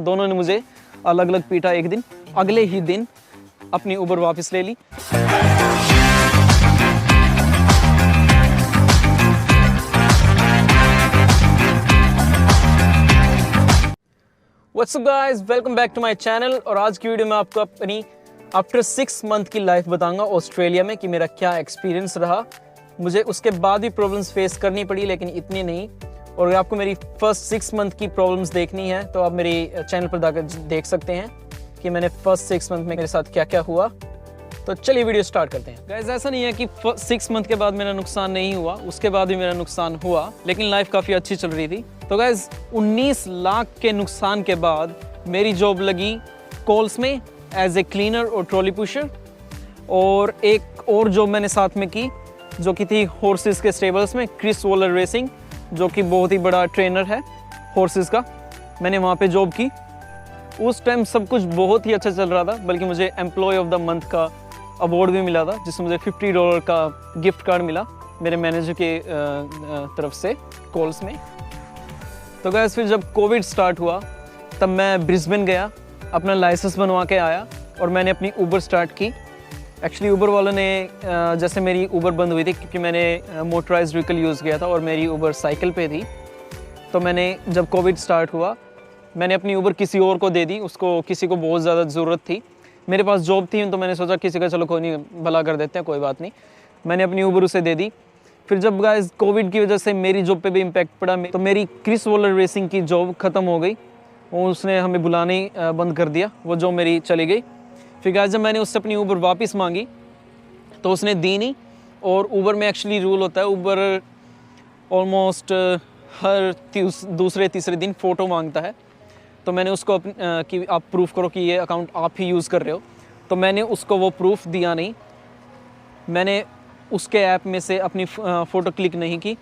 दोनों ने मुझे अलग अलग पीटा एक दिन। अगले ही दिन अपनी उबर वापस ले ली। What's up guys, welcome back to my channel. और आज की वीडियो में आपको अपनी आफ्टर 6 मंथ की लाइफ बताऊंगा ऑस्ट्रेलिया में कि मेरा क्या एक्सपीरियंस रहा। मुझे उसके बाद भी प्रॉब्लम्स फेस करनी पड़ी, लेकिन इतनी नहीं। और अगर आपको मेरी फर्स्ट 6 मंथ की प्रॉब्लम्स देखनी है तो आप मेरी चैनल पर जाकर देख सकते हैं कि मैंने फर्स्ट 6 मंथ में मेरे साथ क्या क्या हुआ। तो चलिए वीडियो स्टार्ट करते हैं। गाइस, ऐसा नहीं है कि 6 मंथ के बाद मेरा नुकसान नहीं हुआ, उसके बाद भी मेरा नुकसान हुआ, लेकिन लाइफ काफ़ी अच्छी चल रही थी। तो गाइस, 19 लाख के नुकसान के बाद मेरी जॉब लगी कॉल्स में एज ए क्लीनर और ट्रॉली पुशर। और एक और जॉब मैंने साथ में की जो कि थी हॉर्सेस के स्टेबल्स में, क्रिस वॉलर रेसिंग, जो कि बहुत ही बड़ा ट्रेनर है हॉर्सेस का। मैंने वहाँ पे जॉब की। उस टाइम सब कुछ बहुत ही अच्छा चल रहा था, बल्कि मुझे एम्प्लॉय ऑफ द मंथ का अवार्ड भी मिला था, जिसमें मुझे $50 का गिफ्ट कार्ड मिला मेरे मैनेजर के तरफ से कॉल्स में। तो गाइस, फिर जब कोविड स्टार्ट हुआ तब मैं ब्रिस्बेन गया, अपना लाइसेंस बनवा के आया और मैंने अपनी उबर स्टार्ट की। एक्चुअली उबर वालों ने जैसे मेरी उबर बंद हुई थी क्योंकि मैंने मोटराइज्ड व्हीकल यूज़ किया था और मेरी उबर साइकिल पे थी। तो मैंने जब कोविड स्टार्ट हुआ मैंने अपनी उबर किसी और को दे दी। उसको किसी को बहुत ज़्यादा ज़रूरत थी, मेरे पास जॉब थी, तो मैंने सोचा किसी का चलो कोई नहीं, भला कर देते हैं, कोई बात नहीं। मैंने अपनी उबर उसे दे दी। फिर जब गाइस कोविड की वजह से मेरी जॉब पे भी इम्पैक्ट पड़ा, तो मेरी क्रिस वॉलर रेसिंग की जॉब ख़त्म हो गई। और उसने हमें बुलाने ही बंद कर दिया, वो जॉब मेरी चली गई। फिर गाइस, जब मैंने उससे अपनी उबर वापस मांगी तो उसने दी नहीं। और उबर में एक्चुअली रूल होता है, उबर ऑलमोस्ट हर दूसरे तीसरे दिन फ़ोटो मांगता है। तो मैंने उसको कि आप प्रूफ करो कि ये अकाउंट आप ही यूज़ कर रहे हो। तो मैंने उसको वो प्रूफ दिया नहीं। मैंने उसके ऐप में से अपनी फ़ोटो क्लिक नहीं की।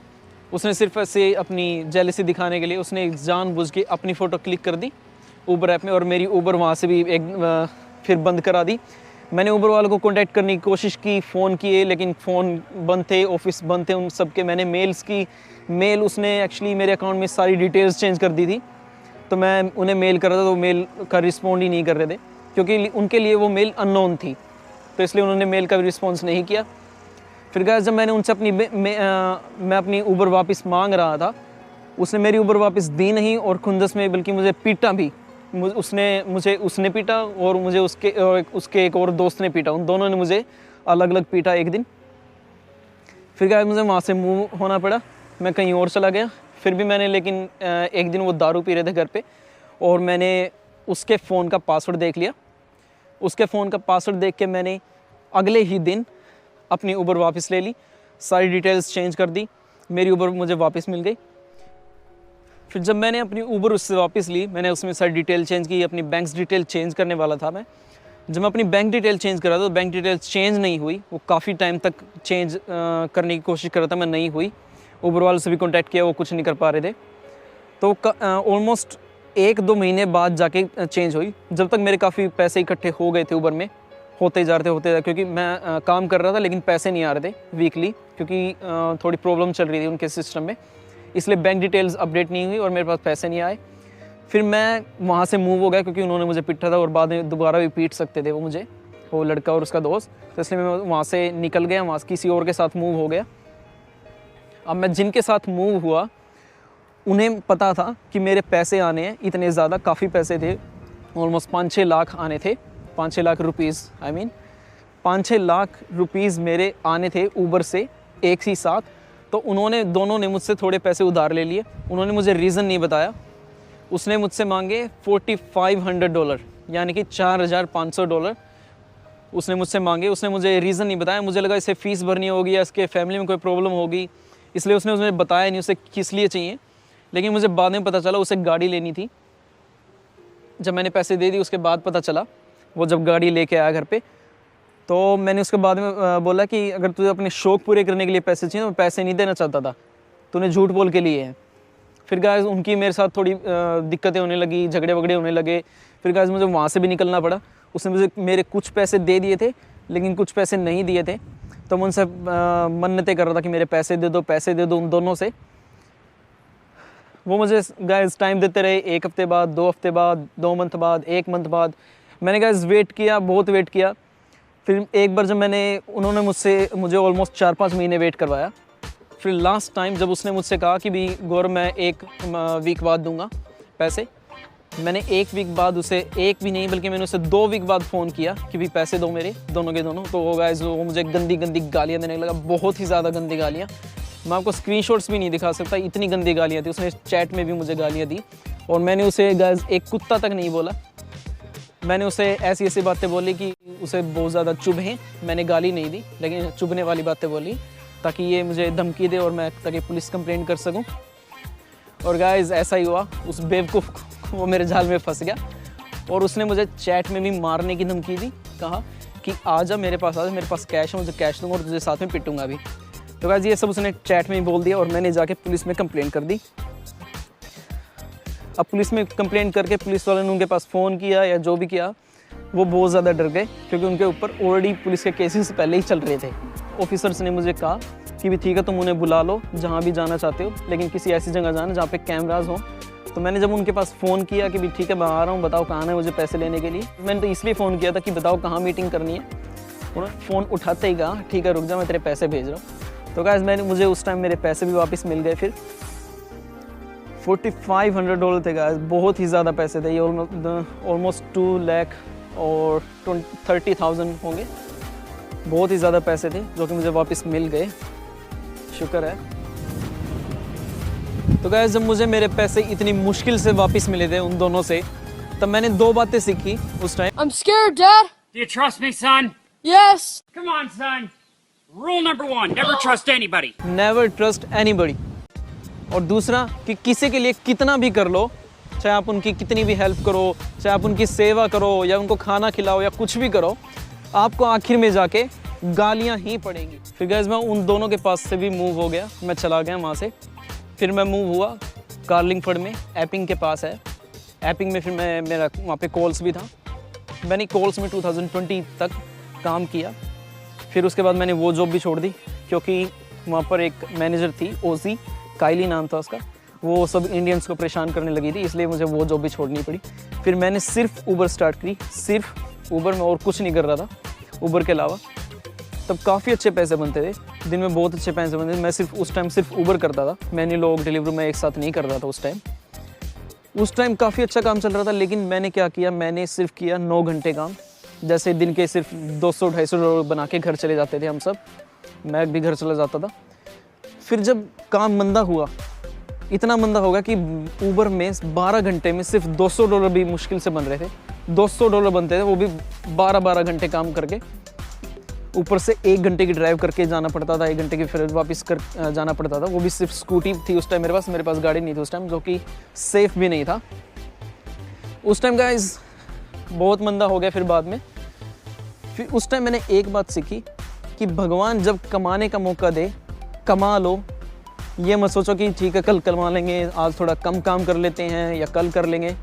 उसने सिर्फ ऐसे अपनी जेलसी दिखाने के लिए उसने जानबूझ के अपनी फ़ोटो क्लिक कर दी उबर ऐप में, और मेरी उबर वहाँ से भी फिर बंद करा दी। मैंने उबर वालों को कांटेक्ट करने की कोशिश की, फ़ोन किए, लेकिन फ़ोन बंद थे, ऑफिस बंद थे उन सब के। मैंने मेल्स की, मेल उसने एक्चुअली मेरे अकाउंट में सारी डिटेल्स चेंज कर दी थी। तो मैं उन्हें मेल कर रहा था तो मेल का रिस्पॉन्ड ही नहीं कर रहे थे, क्योंकि उनके लिए वो मेल अननोन थी, तो इसलिए उन्होंने मेल का भी रिस्पॉन्स नहीं किया। फिर गाइस, जब मैंने उनसे मैं अपनी उबर वापस मांग रहा था, उसने मेरी उबर वापस दी नहीं, और खुंदस में बल्कि मुझे पीटा भी। उसने पीटा और मुझे उसके एक और दोस्त ने पीटा। उन दोनों ने मुझे अलग अलग पीटा एक दिन। फिर गाइस, मुझे वहाँ से मूव होना पड़ा, मैं कहीं और चला गया। फिर भी मैंने, लेकिन एक दिन वो दारू पी रहे थे घर पे, और मैंने उसके फ़ोन का पासवर्ड देख लिया। उसके फ़ोन का पासवर्ड देख के मैंने अगले ही दिन अपनी उबर वापस ले ली, सारी डिटेल्स चेंज कर दी, मेरी उबर मुझे वापस मिल गई। फिर जब मैंने अपनी उबर उससे वापस ली, मैंने उसमें सारी डिटेल चेंज की, अपनी बैंक डिटेल चेंज करने वाला था मैं। जब मैं अपनी बैंक डिटेल चेंज कर रहा था तो बैंक डिटेल चेंज नहीं हुई। वो काफ़ी टाइम तक चेंज करने की कोशिश कर रहा था मैं, नहीं हुई। उबर वालों से भी कॉन्टैक्ट किया, वो कुछ नहीं कर पा रहे थे। तो ऑलमोस्ट 1-2 महीने बाद जाके चेंज हुई, जब तक मेरे काफ़ी पैसे इकट्ठे हो गए थे उबर में, होते जा रहे थे, क्योंकि मैं काम कर रहा था लेकिन पैसे नहीं आ रहे थे वीकली, क्योंकि थोड़ी प्रॉब्लम चल रही थी उनके सिस्टम में, इसलिए बैंक डिटेल्स अपडेट नहीं हुई और मेरे पास पैसे नहीं आए। फिर मैं वहाँ से मूव हो गया, क्योंकि उन्होंने मुझे पीटा था और बाद में दोबारा भी पीट सकते थे वो लड़का और उसका दोस्त। तो इसलिए मैं वहाँ से निकल गया, वहाँ से किसी और के साथ मूव हो गया। अब मैं जिनके साथ मूव हुआ उन्हें पता था कि मेरे पैसे आने हैं इतने ज़्यादा, काफ़ी पैसे थे, ऑलमोस्ट 5-6 लाख आने थे, 5-6 लाख रुपीज़, 5-6 लाख रुपीज़ मेरे आने थे उबर से एक ही साथ। तो दोनों ने मुझसे थोड़े पैसे उधार ले लिए। उन्होंने मुझे रीज़न नहीं बताया। उसने मुझसे मांगे $4,500, यानी कि $4,500 उसने मुझसे मांगे। उसने मुझे रीज़न नहीं बताया। मुझे लगा इसे फ़ीस भरनी होगी या इसके फैमिली में कोई प्रॉब्लम होगी, इसलिए उसने मुझे बताया नहीं उसे किस लिए चाहिए। लेकिन मुझे बाद में पता चला उसे गाड़ी लेनी थी। जब मैंने पैसे दे दिए उसके बाद पता चला, वो जब गाड़ी लेके आया घर पे, तो मैंने उसके बाद में बोला कि अगर तुझे अपने शौक़ पूरे करने के लिए पैसे चाहिए तो मैं पैसे नहीं देना चाहता था, तूने झूठ बोल के लिए हैं। फिर गाइस, उनकी मेरे साथ थोड़ी दिक्कतें होने लगी, झगड़े वगड़े होने लगे। फिर गाइस, मुझे वहाँ से भी निकलना पड़ा। उसने मुझे मेरे कुछ पैसे दे दिए थे, लेकिन कुछ पैसे नहीं दिए थे। तो मैं उनसे मन्नतें कर रहा था कि मेरे पैसे दे दो, पैसे दे दो, उन दोनों से। वो मुझे गाइस टाइम देते रहे, 1 हफ्ते बाद, 2 हफ्ते बाद, 2 मंथ बाद, 1 मंथ बाद। मैंने गाइस वेट किया, बहुत वेट किया। फिर एक बार जब उन्होंने मुझे ऑलमोस्ट 4-5 महीने वेट करवाया। फिर लास्ट टाइम जब उसने मुझसे कहा कि भी गौरव मैं 1 वीक बाद दूंगा पैसे, मैंने 1 वीक बाद उसे, 1 भी नहीं बल्कि मैंने उसे 2 वीक बाद फ़ोन किया कि भी पैसे दो मेरे दोनों के दोनों। तो वो गाइस वो मुझे गंदी गंदी गालियाँ देने लगा, बहुत ही ज़्यादा गंदी गालियाँ। मैं आपको स्क्रीनशॉट्स भी नहीं दिखा सकता, इतनी गंदी गालियाँ थी। उसने चैट में भी मुझे गालियाँ दी और मैंने उसे गाइस एक कुत्ता तक नहीं बोला। मैंने उसे ऐसी ऐसी बातें बोली कि उसे बहुत ज़्यादा चुभें। मैंने गाली नहीं दी लेकिन चुभने वाली बातें बोली ताकि ये मुझे धमकी दे और मैं ताकि पुलिस कंप्लेंट कर सकूं। और गाइस ऐसा ही हुआ, उस बेवकूफ़ वो मेरे जाल में फंस गया और उसने मुझे चैट में भी मारने की धमकी दी। कहा कि आजा मेरे पास, आजा मेरे पास कैश है, मुझे कैश दूंगा और तुझे साथ में पिटूंगा भी। तो गाइस ये सब उसने चैट में ही बोल दिया और मैंने जाके पुलिस में कंप्लेंट कर दी। अब पुलिस में कंप्लेंट करके पुलिस वालों ने उनके पास फ़ोन किया या जो भी किया, वो बहुत ज़्यादा डर गए क्योंकि उनके ऊपर ऑलरेडी पुलिस के केसेस पहले ही चल रहे थे। ऑफिसर्स ने मुझे कहा कि भी ठीक है तुम उन्हें बुला लो जहाँ भी जाना चाहते हो, लेकिन किसी ऐसी जगह जाना जहाँ पे कैमराज हों। तो मैंने जब उनके पास फ़ोन किया कि भी ठीक है मैं आ रहा हूँ, बताओ कहाँ है मुझे पैसे लेने के लिए। मैंने तो इसलिए फ़ोन किया था कि बताओ कहाँ मीटिंग करनी है। उन्होंने फ़ोन उठाते ही कहा ठीक है रुक जा मैं तेरे पैसे भेज रहा हूँ। तो गाइस मुझे उस टाइम मेरे पैसे भी वापस मिल गए। फिर $4,500 थे गाइस, बहुत ही ज़्यादा पैसे थे। ये ऑलमोस्ट 2 लाख और 30,000 होंगे। बहुत ही ज़्यादा पैसे थे जो कि मुझे वापस मिल गए, शुक्र है। तो गाइस जब मुझे मेरे पैसे इतनी मुश्किल से वापस मिले थे उन दोनों से, तब मैंने 2 बातें सीखी उस time. I'm scared, Dad. Do you trust me, son? Yes. Come on, son. Rule number 1, never trust anybody. Never trust anybody. और दूसरा कि किसी के लिए कितना भी कर लो, चाहे आप उनकी कितनी भी हेल्प करो, चाहे आप उनकी सेवा करो या उनको खाना खिलाओ या कुछ भी करो, आपको आखिर में जाके गालियाँ ही पड़ेंगी। फिर गाइस मैं उन दोनों के पास से भी मूव हो गया, मैं चला गया वहाँ से। फिर मैं मूव हुआ कार्लिंगफोर्ड में, एपिंग के पास है। एपिंग में फिर मेरा वहाँ पे कॉल्स भी था। मैंने कॉल्स में 2020 तक काम किया। फिर उसके बाद मैंने वो जॉब भी छोड़ दी क्योंकि वहाँ पर एक मैनेजर थी, ओजी काइली नाम था उसका, वो सब इंडियंस को परेशान करने लगी थी, इसलिए मुझे वो जॉब भी छोड़नी पड़ी। फिर मैंने सिर्फ ऊबर स्टार्ट करी, सिर्फ ऊबर में, और कुछ नहीं कर रहा था ऊबर के अलावा। तब काफ़ी अच्छे पैसे बनते थे, दिन में बहुत अच्छे पैसे बनते थे। मैं उस टाइम सिर्फ ऊबर करता था, मैंने लोग डिलीवरी में एक साथ नहीं कर रहा था उस टाइम काफ़ी अच्छा काम चल रहा था। लेकिन मैंने क्या किया, मैंने सिर्फ किया 9 घंटे काम। जैसे दिन के सिर्फ $200-250 बना के घर चले जाते थे हम सब, मैं भी घर चला जाता था। फिर जब काम मंदा हुआ, इतना मंदा होगा कि ऊबर में 12 घंटे में सिर्फ $200 भी मुश्किल से बन रहे थे। $200 बनते थे, वो भी 12-12 घंटे काम करके। ऊपर से 1 घंटे की ड्राइव करके जाना पड़ता था, 1 घंटे की फिर वापस कर जाना पड़ता था। वो भी सिर्फ स्कूटी थी उस टाइम मेरे पास गाड़ी नहीं थी उस टाइम, जो कि सेफ़ भी नहीं था उस टाइम। गाइस बहुत मंदा हो गया। फिर बाद में फिर उस टाइम मैंने एक बात सीखी कि भगवान जब कमाने का मौका दे, कमा लो। ये मत सोचो कि ठीक है कल कमा लेंगे, आज थोड़ा कम काम कर लेते हैं या कल कर लेंगे,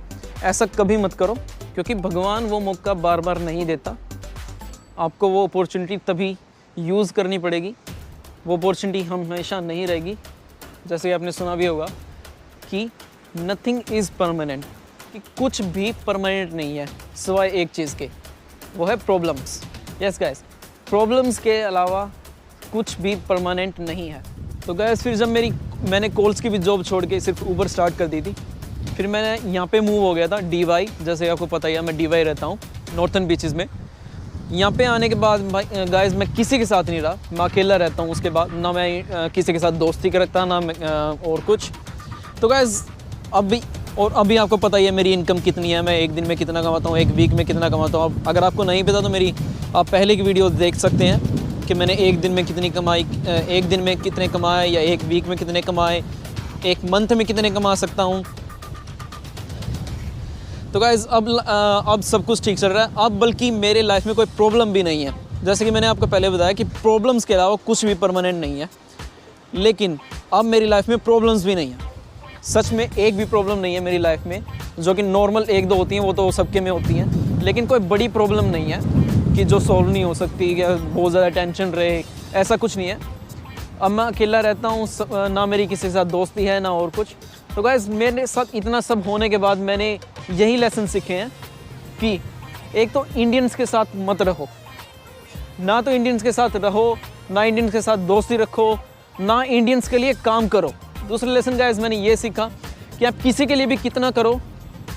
ऐसा कभी मत करो क्योंकि भगवान वो मौका बार बार नहीं देता। आपको वो अपॉर्चुनिटी तभी यूज़ करनी पड़ेगी, वो अपॉर्चुनिटी हमेशा नहीं रहेगी। जैसे आपने सुना भी होगा कि नथिंग इज़ परमानेंट, कि कुछ भी परमानेंट नहीं है सिवाय एक चीज़ के, वो है प्रॉब्लम्स। यस गाइस, प्रॉब्लम्स के अलावा कुछ भी परमानेंट नहीं है। तो गाइस फिर जब मैंने कॉल्स की भी जॉब छोड़ के सिर्फ ऊबर स्टार्ट कर दी थी, फिर मैंने यहाँ पे मूव हो गया था DY। जैसे आपको पता ही है मैं DY रहता हूँ नॉर्थन बीचेस में। यहाँ पे आने के बाद गाइस मैं किसी के साथ नहीं रहा, मैं अकेला रहता हूँ। उसके बाद ना मैं किसी के साथ दोस्ती करता ना और कुछ। तो गाइस अभी आपको पता ही है मेरी इनकम कितनी है, मैं एक दिन में कितना कमाता हूँ, एक वीक में कितना कमाता हूँ। अगर आपको नहीं पता तो आप पहले की वीडियो देख सकते हैं कि मैंने एक दिन में कितनी कमाई, एक दिन में कितने कमाए या एक वीक में कितने कमाए, एक मंथ में कितने कमा सकता हूँ। तो गाइस अब सब कुछ ठीक चल रहा है। अब बल्कि मेरे लाइफ में कोई प्रॉब्लम भी नहीं है। जैसे कि मैंने आपको पहले बताया कि प्रॉब्लम्स के अलावा कुछ भी परमानेंट नहीं है, लेकिन अब मेरी लाइफ में प्रॉब्लम्स भी नहीं है। सच में एक भी प्रॉब्लम नहीं है मेरी लाइफ में, जो कि नॉर्मल 1-2 होती हैं, वो तो सबके में होती हैं, लेकिन कोई बड़ी प्रॉब्लम नहीं है कि जो सॉल्व नहीं हो सकती या बहुत ज़्यादा टेंशन रहे, ऐसा कुछ नहीं है। अब मैं अकेला रहता हूँ, ना मेरी किसी के साथ दोस्ती है ना और कुछ। तो गाइस मेरे साथ इतना सब होने के बाद मैंने यही लेसन सीखे हैं कि एक तो इंडियंस के साथ मत रहो, ना तो इंडियंस के साथ रहो, ना इंडियंस के साथ दोस्ती रखो, ना इंडियंस के लिए काम करो। दूसरा लेसन गाइस मैंने ये सीखा कि आप किसी के लिए भी कितना करो,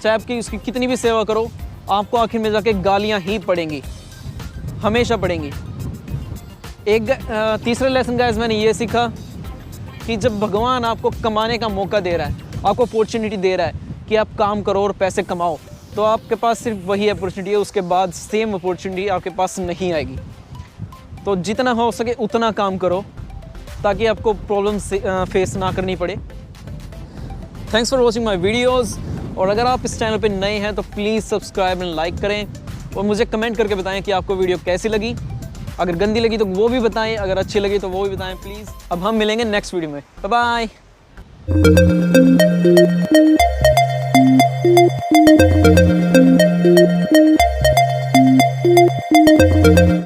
चाहे आपकी उसकी कितनी भी सेवा करो, आपको आखिर में जाके गालियाँ ही पड़ेंगी, हमेशा पड़ेंगी। तीसरा लेसन गाइस मैंने ये सीखा कि जब भगवान आपको कमाने का मौका दे रहा है, आपको अपॉर्चुनिटी दे रहा है कि आप काम करो और पैसे कमाओ, तो आपके पास सिर्फ वही अपॉर्चुनिटी है, उसके बाद सेम अपॉर्चुनिटी आपके पास नहीं आएगी। तो जितना हो सके उतना काम करो ताकि आपको प्रॉब्लम फेस ना करनी पड़े। Thanks for watching my videos. और अगर आप इस चैनल पे नए हैं तो प्लीज़ सब्सक्राइब एंड लाइक करें और मुझे कमेंट करके बताएं कि आपको वीडियो कैसी लगी। अगर गंदी लगी तो वो भी बताएं, अगर अच्छी लगी तो वो भी बताएं प्लीज़। अब हम मिलेंगे नेक्स्ट वीडियो में। Bye bye.